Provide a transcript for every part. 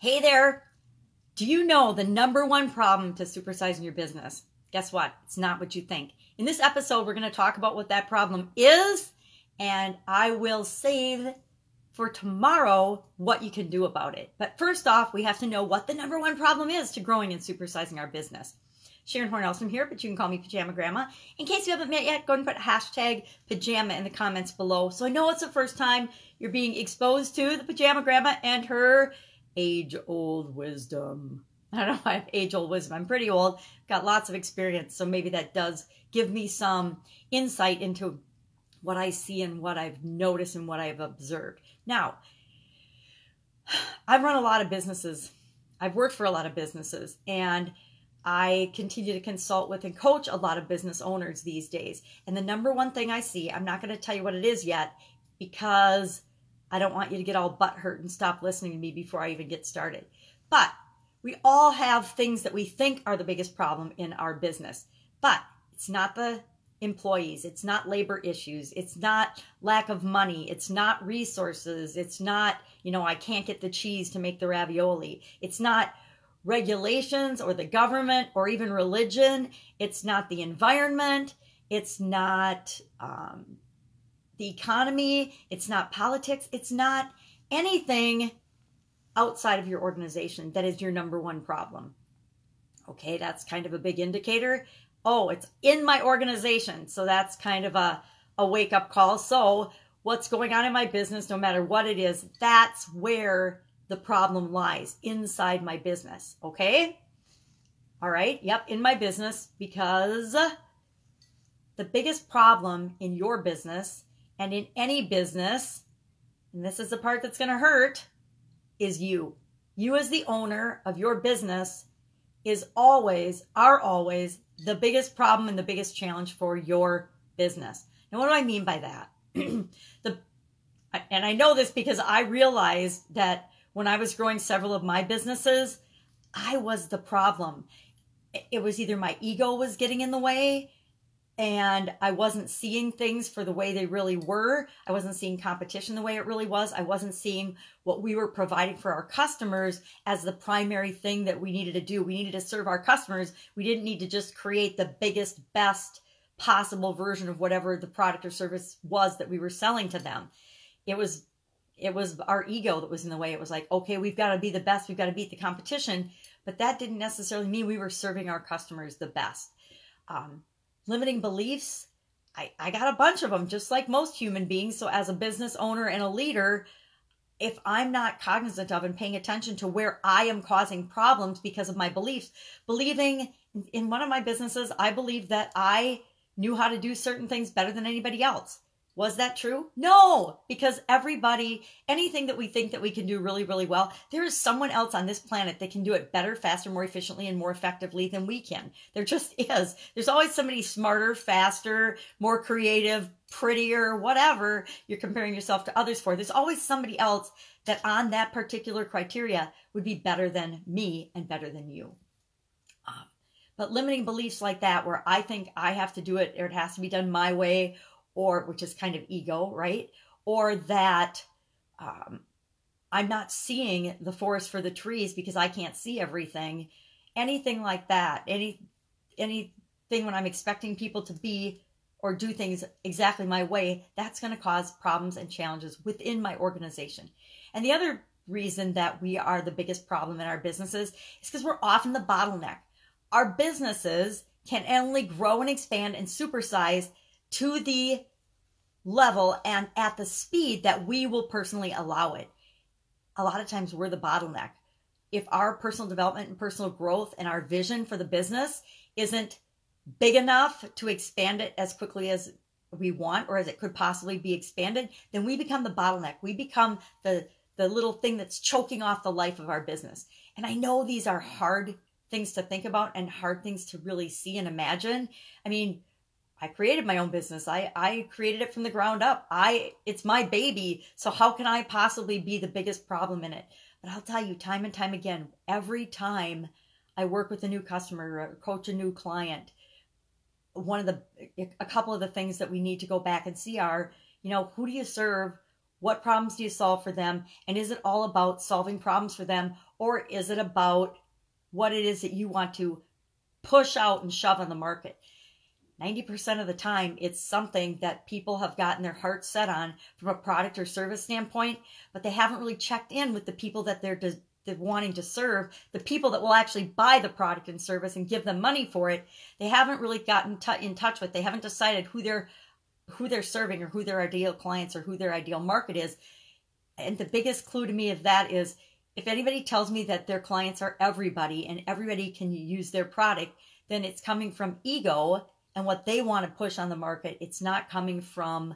Hey there. Do you know the number one problem to supersizing your business? Guess what? It's not what you think. In this episode, we're going to talk about what that problem is, and I will save for tomorrow what you can do about it. But first off, we have to know what the number one problem is to growing and supersizing our business. Sharon Horne-Ellstrom here, but you can call me Pajama Grandma. In case you haven't met yet, go ahead and put hashtag pajama in the comments below. So I know it's the first time you're being exposed to the Pajama Grandma and her age-old wisdom. I don't know if I have age-old wisdom. I'm pretty old, got lots of experience, so maybe that does give me some insight into what I see and what I've noticed and what I've observed. Now, I've run a lot of businesses. I've worked for a lot of businesses, and I continue to consult with and coach a lot of business owners these days. And the number one thing I see, I'm not going to tell you what it is yet because I don't want you to get all butthurt and stop listening to me before I even get started. But we all have things that we think are the biggest problem in our business. But it's not the employees. It's not labor issues. It's not lack of money. It's not resources. It's not, I can't get the cheese to make the ravioli. It's not regulations or the government or even religion. It's not the environment. It's not the economy. It's not politics. It's not anything outside of your organization that is your number one problem. Okay, that's kind of a big indicator. Oh, it's in my organization. So that's kind of a wake-up call. So what's going on in my business, no matter what it is, that's where the problem lies, inside my business. Okay? All right. Yep, in my business, because the biggest problem in your business and in any business, and this is the part that's going to hurt, is you. You as the owner of your business are always the biggest problem and the biggest challenge for your business. Now, what do I mean by that? And I know this because I realized that when I was growing several of my businesses, I was the problem. It was either my ego was getting in the way and I wasn't seeing things for the way they really were. I wasn't seeing competition the way it really was. I wasn't seeing what we were providing for our customers as the primary thing that we needed to do. We needed to serve our customers. We didn't need to just create the biggest, best possible version of whatever the product or service was that we were selling to them. It was our ego that was in the way. It was like, okay, we've got to be the best. We've got to beat the competition. But that didn't necessarily mean we were serving our customers the best. Limiting beliefs, I got a bunch of them, just like most human beings. So as a business owner and a leader, if I'm not cognizant of and paying attention to where I am causing problems because of my beliefs, believing in one of my businesses, I believed that I knew how to do certain things better than anybody else. Was that true? No, because anything that we think that we can do really, really well, there is someone else on this planet that can do it better, faster, more efficiently, and more effectively than we can. There just is. There's always somebody smarter, faster, more creative, prettier, whatever you're comparing yourself to others for. There's always somebody else that on that particular criteria would be better than me and better than you. But limiting beliefs like that, where I think I have to do it or it has to be done my way, or which is kind of ego, right? Or that I'm not seeing the forest for the trees because I can't see everything. Anything like that. Anything when I'm expecting people to be or do things exactly my way, that's going to cause problems and challenges within my organization. And the other reason that we are the biggest problem in our businesses is because we're often the bottleneck. Our businesses can only grow and expand and supersize to the level and at the speed that we will personally allow it. A lot of times we're the bottleneck. If our personal development and personal growth and our vision for the business isn't big enough to expand it as quickly as we want or as it could possibly be expanded, then we become the bottleneck. We become the little thing that's choking off the life of our business. And I know these are hard things to think about and hard things to really see and imagine. I mean, I created my own business. I created it from the ground up. It's my baby. So how can I possibly be the biggest problem in it? But I'll tell you time and time again, every time I work with a new customer or coach a new client, a couple of the things that we need to go back and see are, who do you serve? What problems do you solve for them? And is it all about solving problems for them? Or is it about what it is that you want to push out and shove on the market? 90% of the time, it's something that people have gotten their hearts set on from a product or service standpoint, but they haven't really checked in with the people that they're wanting to serve, the people that will actually buy the product and service and give them money for it. They haven't really gotten in touch with. They haven't decided who they're serving, or who their ideal clients, or who their ideal market is. And the biggest clue to me of that is, if anybody tells me that their clients are everybody and everybody can use their product, then it's coming from ego and what they want to push on the market. It's not coming from,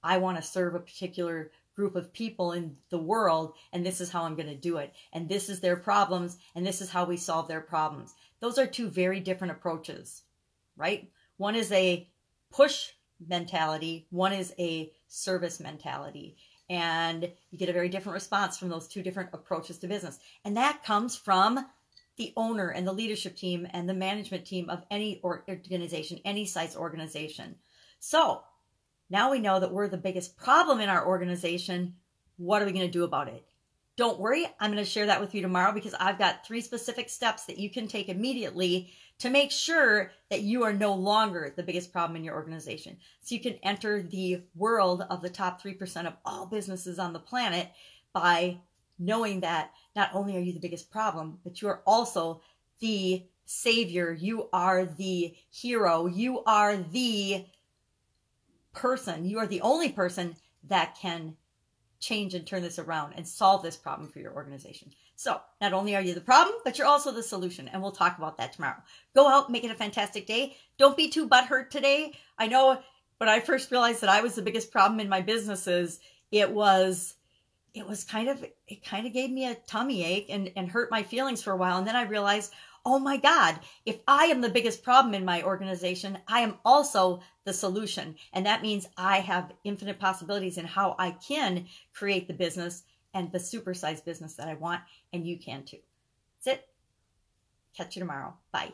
I want to serve a particular group of people in the world, and this is how I'm going to do it. And this is their problems, and this is how we solve their problems. Those are two very different approaches, right? One is a push mentality. One is a service mentality. And you get a very different response from those two different approaches to business. And that comes from the owner and the leadership team and the management team of any organization, any size organization. So now we know that we're the biggest problem in our organization. What are we going to do about it? Don't worry, I'm going to share that with you tomorrow, because I've got 3 specific steps that you can take immediately to make sure that you are no longer the biggest problem in your organization. So you can enter the world of the top 3% of all businesses on the planet by knowing that not only are you the biggest problem, but you are also the savior. You are the hero. You are the person. You are the only person that can change and turn this around and solve this problem for your organization. So not only are you the problem, but you're also the solution. And we'll talk about that tomorrow. Go out, make it a fantastic day. Don't be too butthurt today. I know when I first realized that I was the biggest problem in my businesses, it kind of gave me a tummy ache and hurt my feelings for a while. And then I realized, oh my God, if I am the biggest problem in my organization, I am also the solution. And that means I have infinite possibilities in how I can create the business and the supersized business that I want. And you can too. That's it. Catch you tomorrow. Bye.